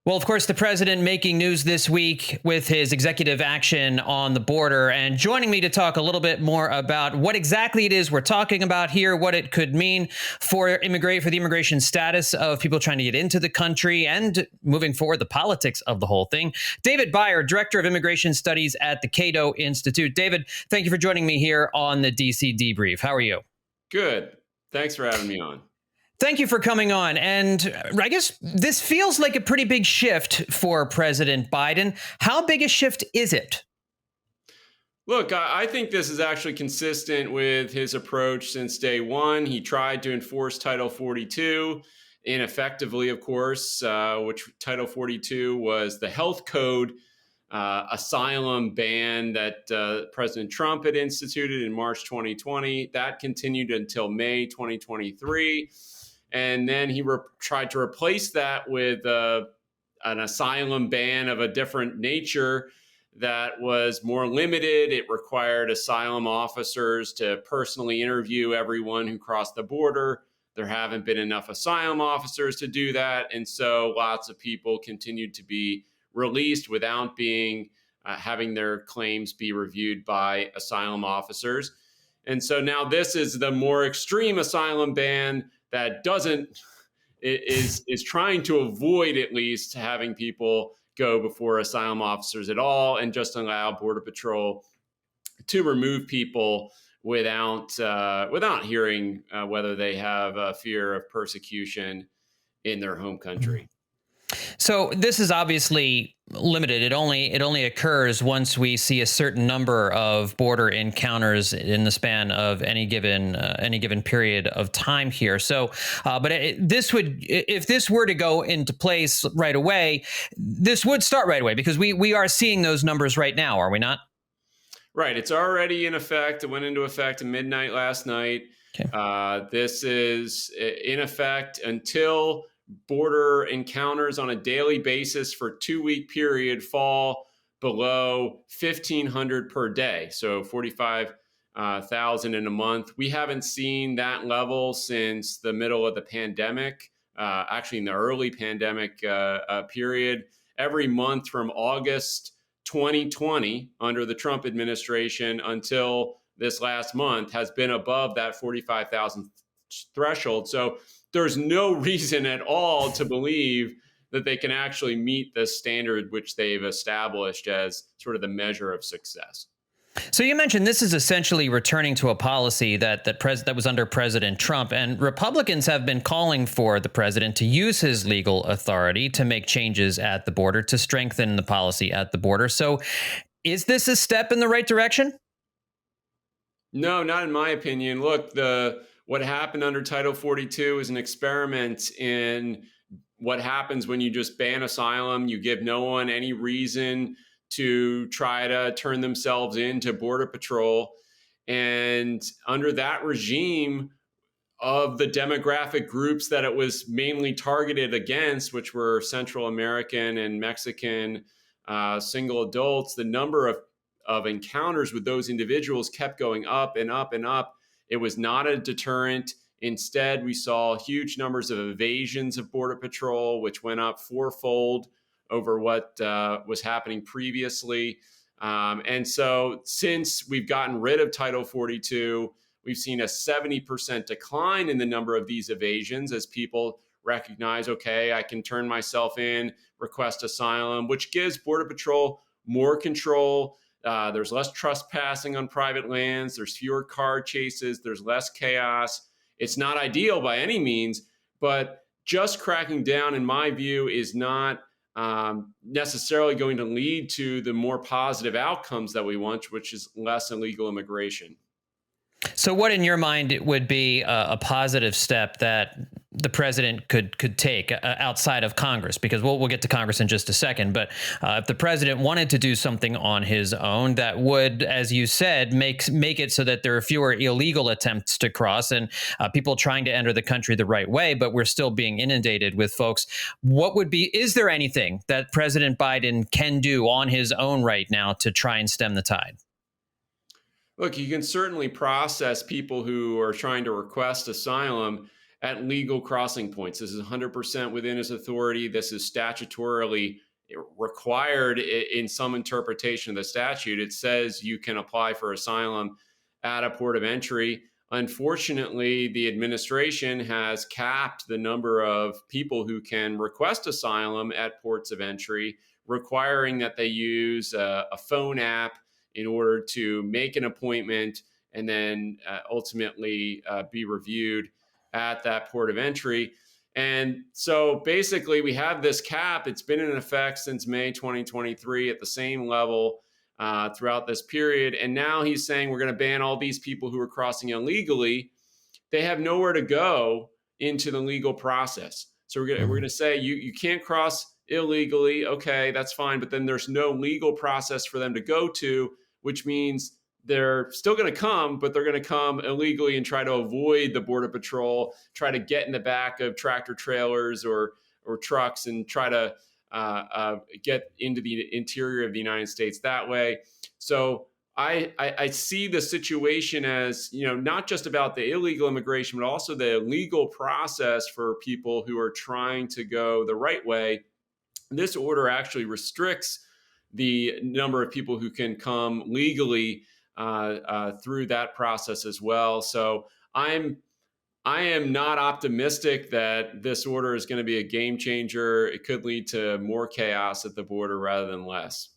Well, of course, the president making news this week with his executive action on the border, and joining me to talk a little bit more about what exactly it is we're talking about here, what it could mean for the immigration status of people trying to get into the country, and moving forward, the politics of the whole thing. David Bier, Director of Immigration Studies at the CATO Institute. David, thank you for joining me here on the DC Debrief. How are you? Good. Thanks for having me on. Thank you for coming on. And I guess this feels like a pretty big shift for President Biden. How big a shift is it? Look, I think this is actually consistent with his approach since day one. He tried to enforce Title 42 ineffectively, of course, which Title 42 was the health code asylum ban that President Trump had instituted in March 2020. That continued until May 2023. And then he tried to replace that with an asylum ban of a different nature that was more limited. It required asylum officers to personally interview everyone who crossed the border. There haven't been enough asylum officers to do that. And so lots of people continued to be released without having their claims be reviewed by asylum officers. And so now this is the more extreme asylum ban that is trying to avoid at least having people go before asylum officers at all and just allow Border Patrol to remove people without hearing whether they have a fear of persecution in their home country. So this is obviously limited. It only occurs once we see a certain number of border encounters in the span of any given period of time here. So, but if this were to go into place right away, this would start right away because we are seeing those numbers right now, are we not? Right. It's already in effect. It went into effect at midnight last night. Okay. This is in effect until border encounters on a daily basis for a 2-week period fall below 1,500 per day. So 45,000 in a month. We haven't seen that level since the middle of the pandemic, actually in the early pandemic period. Every month from August 2020 under the Trump administration until this last month has been above that 45,000 threshold. So there's no reason at all to believe that they can actually meet the standard which they've established as sort of the measure of success. So you mentioned this is essentially returning to a policy that was under President Trump, and Republicans have been calling for the president to use his legal authority to make changes at the border, to strengthen the policy at the border. So is this a step in the right direction? No, not in my opinion. Look, what happened under Title 42 is an experiment in what happens when you just ban asylum. You give no one any reason to try to turn themselves into Border Patrol. And under that regime of the demographic groups that it was mainly targeted against, which were Central American and Mexican single adults, the number of encounters with those individuals kept going up and up and up. It was not a deterrent. Instead, we saw huge numbers of evasions of Border Patrol, which went up fourfold over what was happening previously. And so since we've gotten rid of Title 42, we've seen a 70% decline in the number of these evasions as people recognize, okay, I can turn myself in, request asylum, which gives Border Patrol more control. There's less trespassing on private lands. There's fewer car chases. There's less chaos. It's not ideal by any means, but just cracking down, in my view, is not necessarily going to lead to the more positive outcomes that we want, which is less illegal immigration. So what in your mind would be a positive step that the president could take outside of Congress? Because we'll get to Congress in just a second. But if the president wanted to do something on his own that would, as you said, make it so that there are fewer illegal attempts to cross and people trying to enter the country the right way, but we're still being inundated with folks. Is there anything that President Biden can do on his own right now to try and stem the tide? Look, you can certainly process people who are trying to request asylum at legal crossing points. This is 100% within his authority. This is statutorily required in some interpretation of the statute. It says you can apply for asylum at a port of entry. Unfortunately, the administration has capped the number of people who can request asylum at ports of entry, requiring that they use a phone app in order to make an appointment and then ultimately be reviewed at that port of entry. And so basically, we have this cap. It's been in effect since May 2023 at the same level throughout this period. And now he's saying we're going to ban all these people who are crossing illegally. They have nowhere to go into the legal process. So we're going to say you can't cross illegally. Okay, that's fine. But then there's no legal process for them to go to, which means they're still going to come, but they're going to come illegally and try to avoid the Border Patrol, try to get in the back of tractor trailers or trucks and try to get into the interior of the United States that way. So I see the situation as, not just about the illegal immigration, but also the legal process for people who are trying to go the right way. This order actually restricts the number of people who can come legally through that process as well. So I am not optimistic that this order is going to be a game changer. It could lead to more chaos at the border rather than less.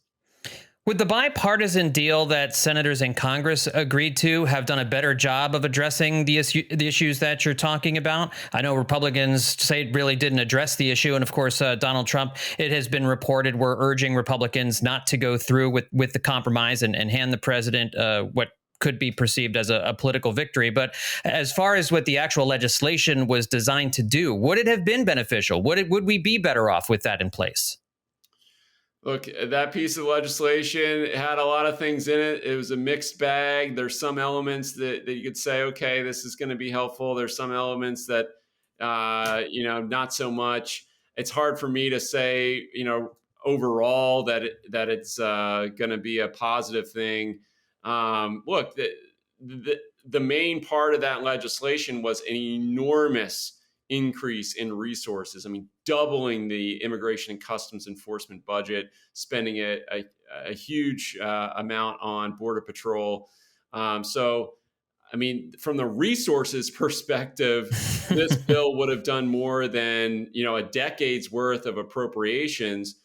Would the bipartisan deal that senators in Congress agreed to have done a better job of addressing the issues that you're talking about? I know Republicans say it really didn't address the issue. And of course, Donald Trump, it has been reported, were urging Republicans not to go through with the compromise and hand the president what could be perceived as a political victory. But as far as what the actual legislation was designed to do, would it have been beneficial? Would we be better off with that in place? Look, that piece of legislation had a lot of things in it. It was a mixed bag. There's some elements that you could say, okay, this is going to be helpful. There's some elements that, not so much. It's hard for me to say, overall that it's going to be a positive thing. Look, the main part of that legislation was an enormous increase in resources. I mean, doubling the Immigration and Customs Enforcement budget, spending a huge amount on Border Patrol. So, I mean, from the resources perspective, this bill would have done more than, a decade's worth of appropriations.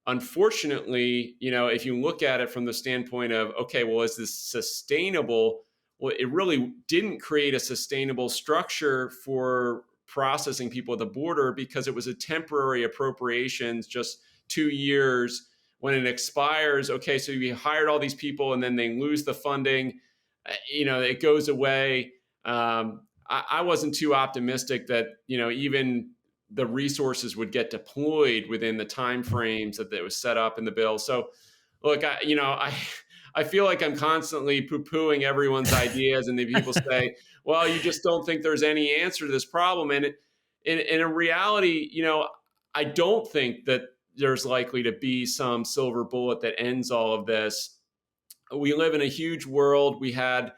Unfortunately, if you look at it from the standpoint of, okay, well, is this sustainable? Well, it really didn't create a sustainable structure for processing people at the border because it was a temporary appropriations, just 2 years. When it expires, okay, so you hired all these people and then they lose the funding, it goes away. I wasn't too optimistic that, even the resources would get deployed within the timeframes that it was set up in the bill. So look, I feel like I'm constantly poo-pooing everyone's ideas, and then people say, well, you just don't think there's any answer to this problem. And in reality, I don't think that there's likely to be some silver bullet that ends all of this. We live in a huge world. We had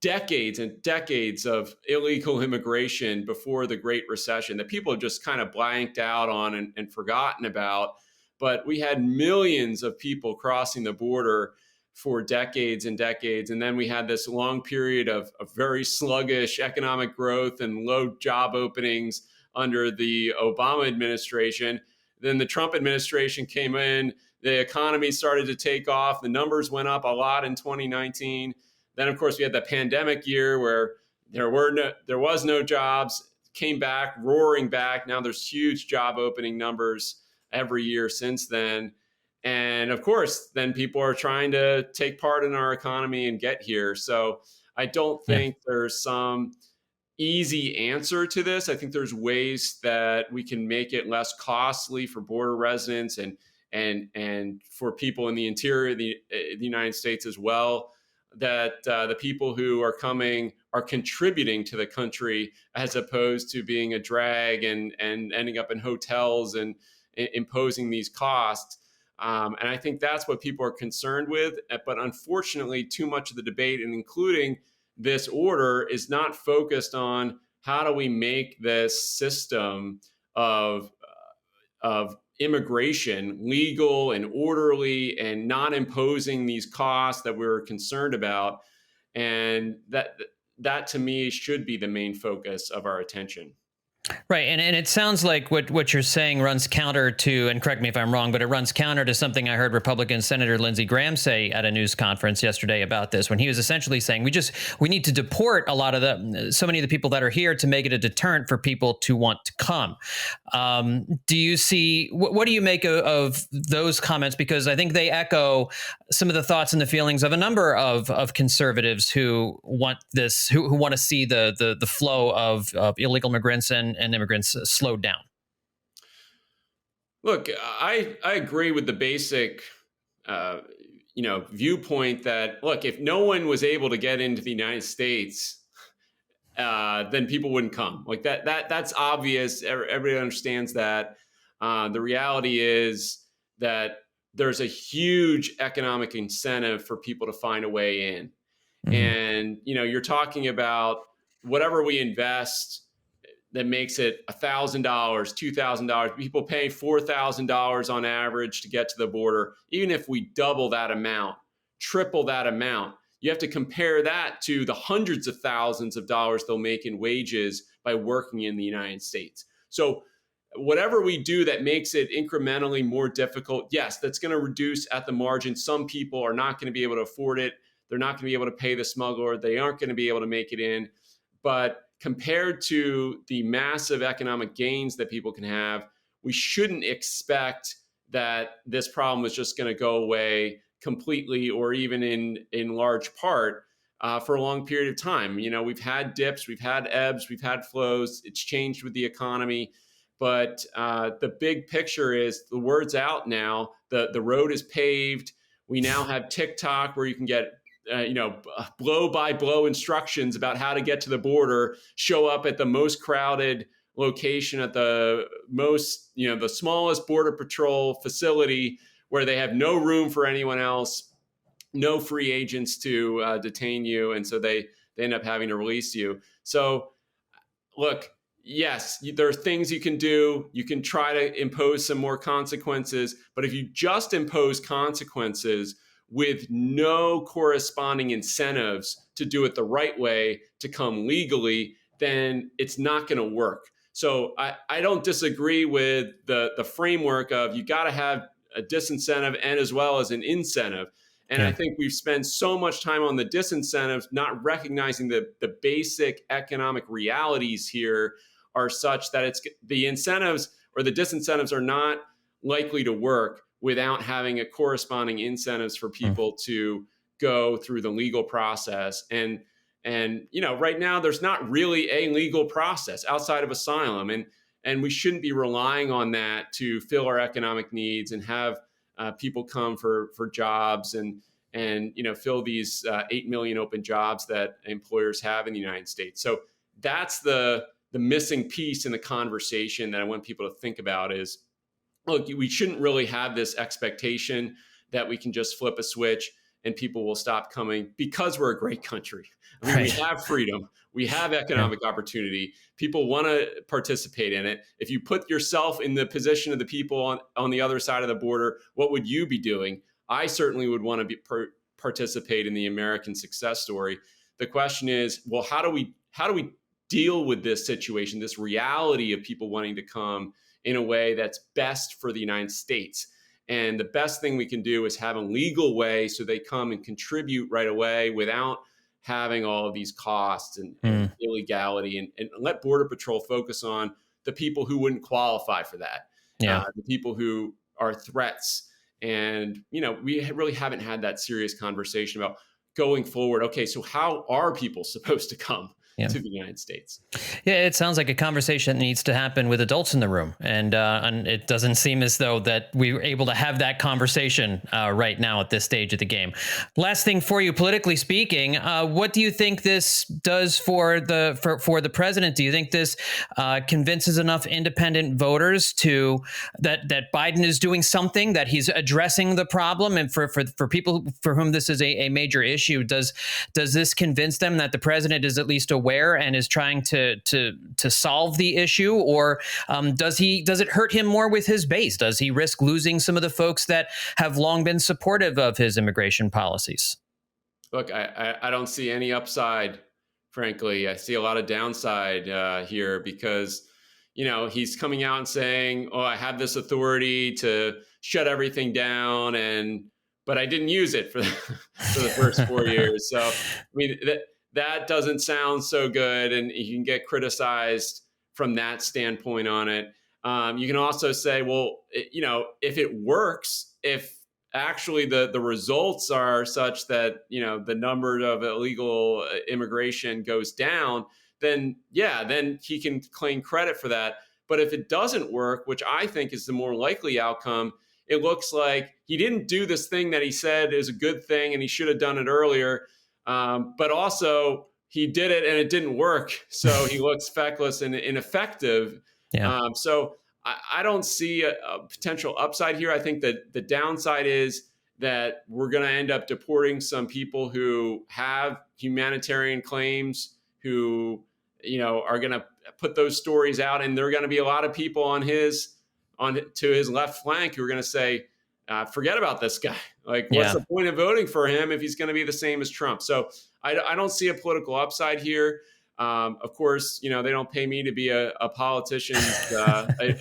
decades and decades of illegal immigration before the Great Recession that people have just kind of blanked out on and forgotten about. But we had millions of people crossing the border for decades and decades. And then we had this long period of very sluggish economic growth and low job openings under the Obama administration. Then the Trump administration came in, the economy started to take off, the numbers went up a lot in 2019. Then, of course, we had the pandemic year where there was no jobs, came back, roaring back. Now there's huge job opening numbers every year since then. And of course, then people are trying to take part in our economy and get here. So I don't think there's some easy answer to this. I think there's ways that we can make it less costly for border residents and for people in the interior of the United States as well, that the people who are coming are contributing to the country as opposed to being a drag and ending up in hotels and imposing these costs. And I think that's what people are concerned with. But unfortunately, too much of the debate, and including this order, is not focused on how do we make this system of immigration legal and orderly and not imposing these costs that we're concerned about. And that to me should be the main focus of our attention. Right. And it sounds like what you're saying runs counter to, and correct me if I'm wrong, but it runs counter to something I heard Republican Senator Lindsey Graham say at a news conference yesterday about this, when he was essentially saying we need to deport a lot of so many of the people that are here to make it a deterrent for people to want to come. Do you see, what do you make of those comments? Because I think they echo some of the thoughts and the feelings of a number of conservatives who want this, who want to see the flow of illegal immigrants and immigrants slowed down. Look, I agree with the basic, viewpoint that, look, if no one was able to get into the United States, then people wouldn't come. Like that's obvious. Everybody understands that. The reality is that there's a huge economic incentive for people to find a way in. Mm-hmm. And, you're talking about whatever we invest that makes it $1,000, $2,000, people pay $4,000 on average to get to the border. Even if we double that amount, triple that amount, you have to compare that to the hundreds of thousands of dollars they'll make in wages by working in the United States. So whatever we do that makes it incrementally more difficult, yes, that's going to reduce at the margin. Some people are not going to be able to afford it. They're not going to be able to pay the smuggler. They aren't going to be able to make it in. But compared to the massive economic gains that people can have, we shouldn't expect that this problem is just going to go away completely or even in large part for a long period of time. We've had dips, we've had ebbs, we've had flows. It's changed with the economy. But the big picture is the word's out now. The road is paved. We now have TikTok where you can get blow by blow instructions about how to get to the border, show up at the most crowded location at the most, the smallest border patrol facility where they have no room for anyone else, no free agents to detain you. And so they end up having to release you. So look, yes, there are things you can do. You can try to impose some more consequences, but if you just impose consequences with no corresponding incentives to do it the right way, to come legally, then it's not going to work. So I don't disagree with the framework of you got to have a disincentive and as well as an incentive. And I think we've spent so much time on the disincentives, not recognizing the basic economic realities here are such that it's the incentives or the disincentives are not likely to work without having a corresponding incentives for people to go through the legal process. And right now there's not really a legal process outside of asylum. And we shouldn't be relying on that to fill our economic needs and have people come for jobs and fill these 8 million open jobs that employers have in the United States. So that's the missing piece in the conversation that I want people to think about is, look, we shouldn't really have this expectation that we can just flip a switch and people will stop coming because we're a great country. I mean, right. We have freedom. We have economic opportunity. People want to participate in it. If you put yourself in the position of the people on the other side of the border, what would you be doing? I certainly would want to participate in the American success story. The question is, well, how do we deal with this situation, this reality of people wanting to come in a way that's best for the United States? And the best thing we can do is have a legal way so they come and contribute right away without having all of these costs and illegality, and let Border Patrol focus on the people who wouldn't qualify for that, the people who are threats. And, we really haven't had that serious conversation about going forward. Okay, so how are people supposed to come to the United States? Yeah, it sounds like a conversation that needs to happen with adults in the room. And it doesn't seem as though that we were able to have that conversation right now at this stage of the game. Last thing for you, politically speaking, what do you think this does for the president? Do you think this convinces enough independent voters to that Biden is doing something, that he's addressing the problem? And for people for whom this is a major issue, does this convince them that the president is at least aware aware and is trying to solve the issue, or does it hurt him more with his base? Does he risk losing some of the folks that have long been supportive of his immigration policies? Look, I don't see any upside, frankly. I see a lot of downside here because, he's coming out and saying, "Oh, I have this authority to shut everything down," but I didn't use it for for the first 4 years. So, I mean, that doesn't sound so good, and you can get criticized from that standpoint on it. You can also say, well, if it works, if actually the results are such that the number of illegal immigration goes down, then yeah, then he can claim credit for that. But if it doesn't work, which I think is the more likely outcome, it looks like he didn't do this thing that he said is a good thing and he should have done it earlier, but also he did it and it didn't work, so he looks feckless and ineffective. Yeah. So I don't see a potential upside here. I think that the downside is that we're going to end up deporting some people who have humanitarian claims, who are going to put those stories out, and there are going to be a lot of people to his left flank who are going to say, forget about this guy. Like, what's the point of voting for him if he's going to be the same as Trump? So I don't see a political upside here. Of course, they don't pay me to be a politician's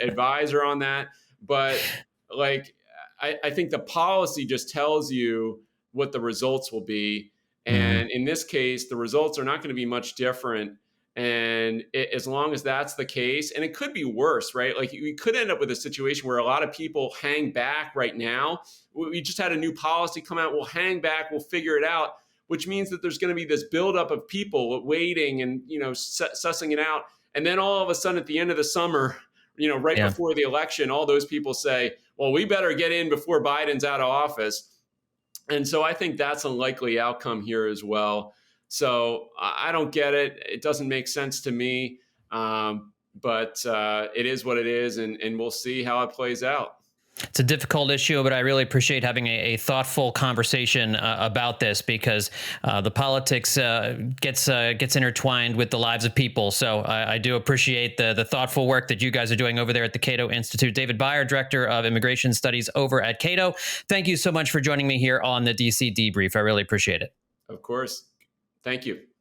advisor on that. But I think the policy just tells you what the results will be. And in this case, the results are not going to be much different. And as long as that's the case, and it could be worse, right? Like, we could end up with a situation where a lot of people hang back right now. We just had a new policy come out. We'll hang back. We'll figure it out, which means that there's going to be this buildup of people waiting and, sussing it out. And then all of a sudden at the end of the summer, right before the election, all those people say, well, we better get in before Biden's out of office. And so I think that's a likely outcome here as well. So I don't get it. It doesn't make sense to me. But it is what it is, and we'll see how it plays out. It's a difficult issue, but I really appreciate having a thoughtful conversation about this, because the politics gets intertwined with the lives of people. So I do appreciate the thoughtful work that you guys are doing over there at the CATO Institute. David Bier, Director of Immigration Studies over at CATO, thank you so much for joining me here on the DC Debrief. I really appreciate it. Of course. Thank you.